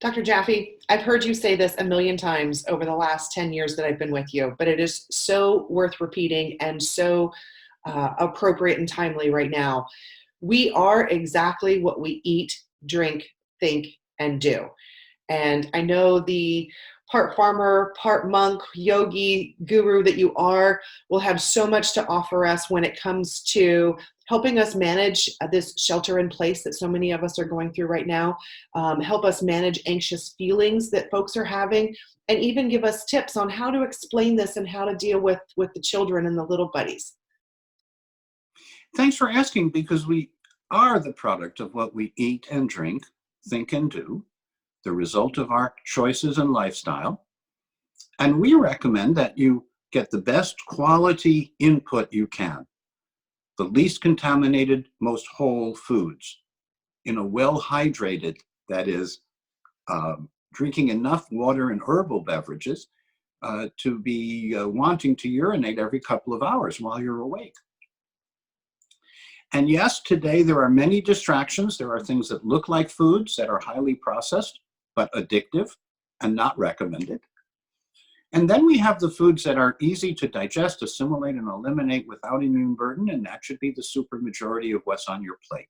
Dr. Jaffe, I've heard you say this a million times over the last 10 years that I've been with you, but it is so worth repeating and so appropriate and timely right now. We are exactly what we eat, drink, think, and do. And I know the part farmer, part monk, yogi, guru that you are will have so much to offer us when it comes to helping us manage this shelter in place that so many of us are going through right now, help us manage anxious feelings that folks are having, and even give us tips on how to explain this and how to deal with the children and the little buddies. Thanks for asking, because we are the product of what we eat and drink, think and do, the result of our choices and lifestyle. And we recommend that you get the best quality input you can, the least contaminated, most whole foods in a well-hydrated, that is, drinking enough water and herbal beverages to be wanting to urinate every couple of hours while you're awake. And yes, today there are many distractions. There are things that look like foods that are highly processed, but addictive and not recommended. And then we have the foods that are easy to digest, assimilate, and eliminate without immune burden, and that should be the supermajority of what's on your plate.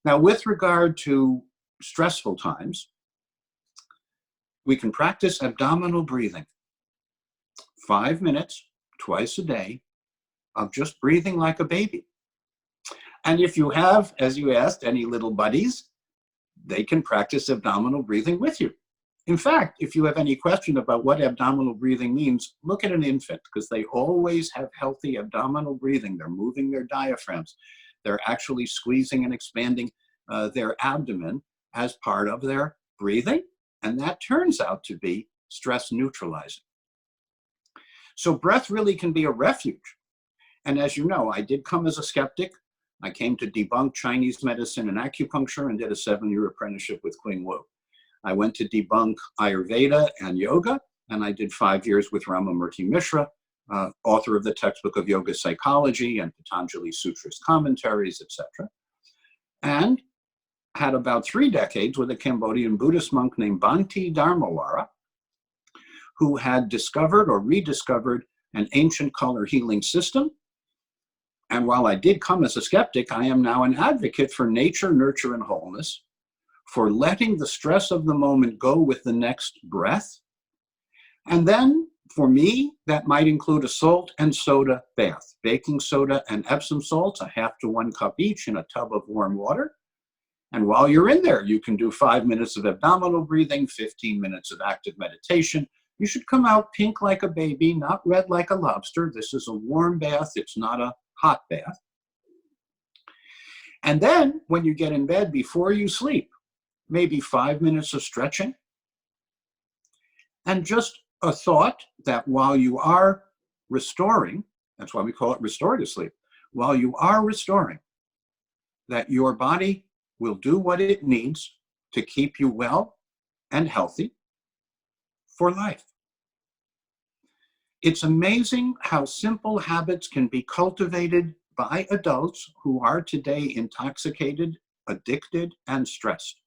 Now, with regard to stressful times, we can practice abdominal breathing. 5 minutes, twice a day, of just breathing like a baby. And if you have, as you asked, any little buddies, they can practice abdominal breathing with you. In fact, if you have any question about what abdominal breathing means, look at an infant, because they always have healthy abdominal breathing. They're moving their diaphragms. They're actually squeezing and expanding their abdomen as part of their breathing. And that turns out to be stress neutralizing. So breath really can be a refuge. And as you know, I did come as a skeptic. I came to debunk Chinese medicine and acupuncture and did a 7-year apprenticeship with Qing Wu. I went to debunk Ayurveda and yoga, and I did 5 years with Ramamurti Mishra, author of the textbook of Yoga Psychology and Patanjali Sutras commentaries, etc. And had about 3 decades with a Cambodian Buddhist monk named Bhante Dharmawara, who had discovered or rediscovered an ancient color healing system. And while I did come as a skeptic, I am now an advocate for nature, nurture, and wholeness, for letting the stress of the moment go with the next breath. And then, for me, that might include a salt and soda bath, baking soda and Epsom salts, a 1/2 to 1 cup each in a tub of warm water. And while you're in there, you can do 5 minutes of abdominal breathing, 15 minutes of active meditation. You should come out pink like a baby, not red like a lobster. This is a warm bath. It's not a hot bath. And then when you get in bed, before you sleep, maybe 5 minutes of stretching. And just a thought that while you are restoring, that's why we call it restorative sleep, while you are restoring, that your body will do what it needs to keep you well and healthy for life. It's amazing how simple habits can be cultivated by adults who are today intoxicated, addicted, and stressed.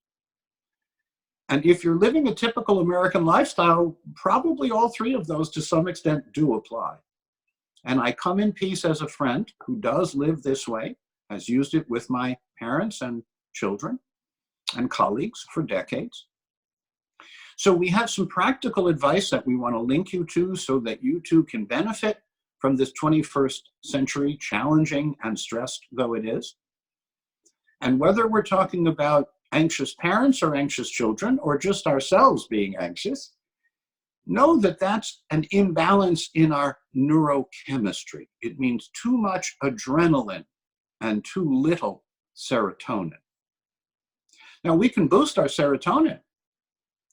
And if you're living a typical American lifestyle, probably all 3 of those to some extent do apply. And I come in peace as a friend who does live this way, has used it with my parents and children and colleagues for decades. So we have some practical advice that we want to link you to so that you too can benefit from this 21st century, challenging and stressed though it is. And whether we're talking about anxious parents or anxious children, or just ourselves being anxious, know that that's an imbalance in our neurochemistry. It means too much adrenaline and too little serotonin. Now, we can boost our serotonin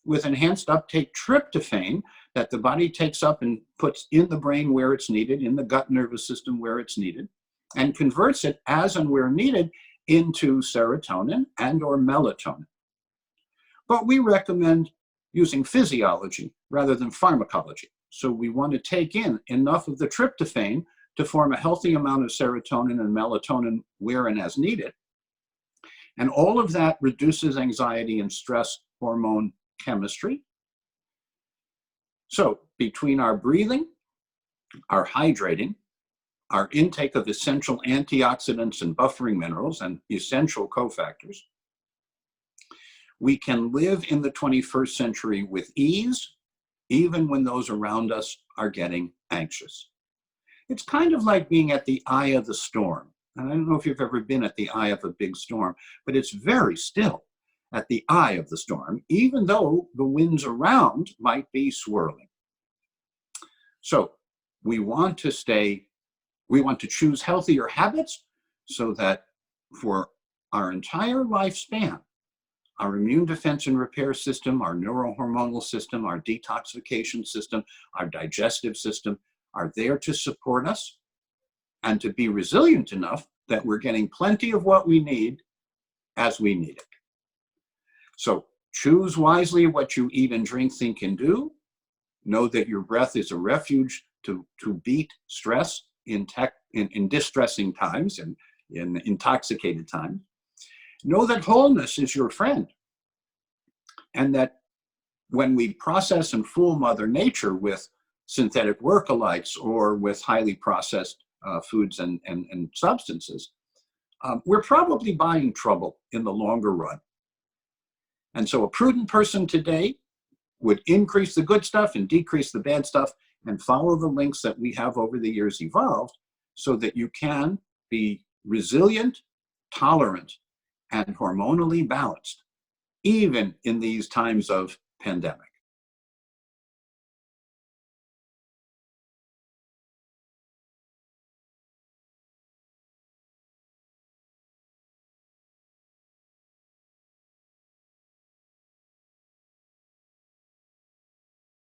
with enhanced uptake tryptophan that the body takes up and puts in the brain where it's needed, in the gut nervous system where it's needed, and converts it as and where needed into serotonin and or melatonin. But we recommend using physiology rather than pharmacology. So we want to take in enough of the tryptophan to form a healthy amount of serotonin and melatonin where and as needed. And all of that reduces anxiety and stress hormone chemistry. So between our breathing, our hydrating, our intake of essential antioxidants and buffering minerals and essential cofactors, we can live in the 21st century with ease, even when those around us are getting anxious. It's kind of like being at the eye of the storm. And I don't know if you've ever been at the eye of a big storm, but it's very still at the eye of the storm, even though the winds around might be swirling. So we want to choose healthier habits so that for our entire lifespan, our immune defense and repair system, our neurohormonal system, our detoxification system, our digestive system are there to support us and to be resilient enough that we're getting plenty of what we need as we need it. So choose wisely what you eat and drink, think, and do. Know that your breath is a refuge to beat stress in distressing times and in intoxicated times. Know that wholeness is your friend, and that when we process and fool Mother Nature with synthetic workalites or with highly processed foods and substances, we're probably buying trouble in the longer run. And so a prudent person today would increase the good stuff and decrease the bad stuff and follow the links that we have over the years evolved so that you can be resilient, tolerant, and hormonally balanced, even in these times of pandemic.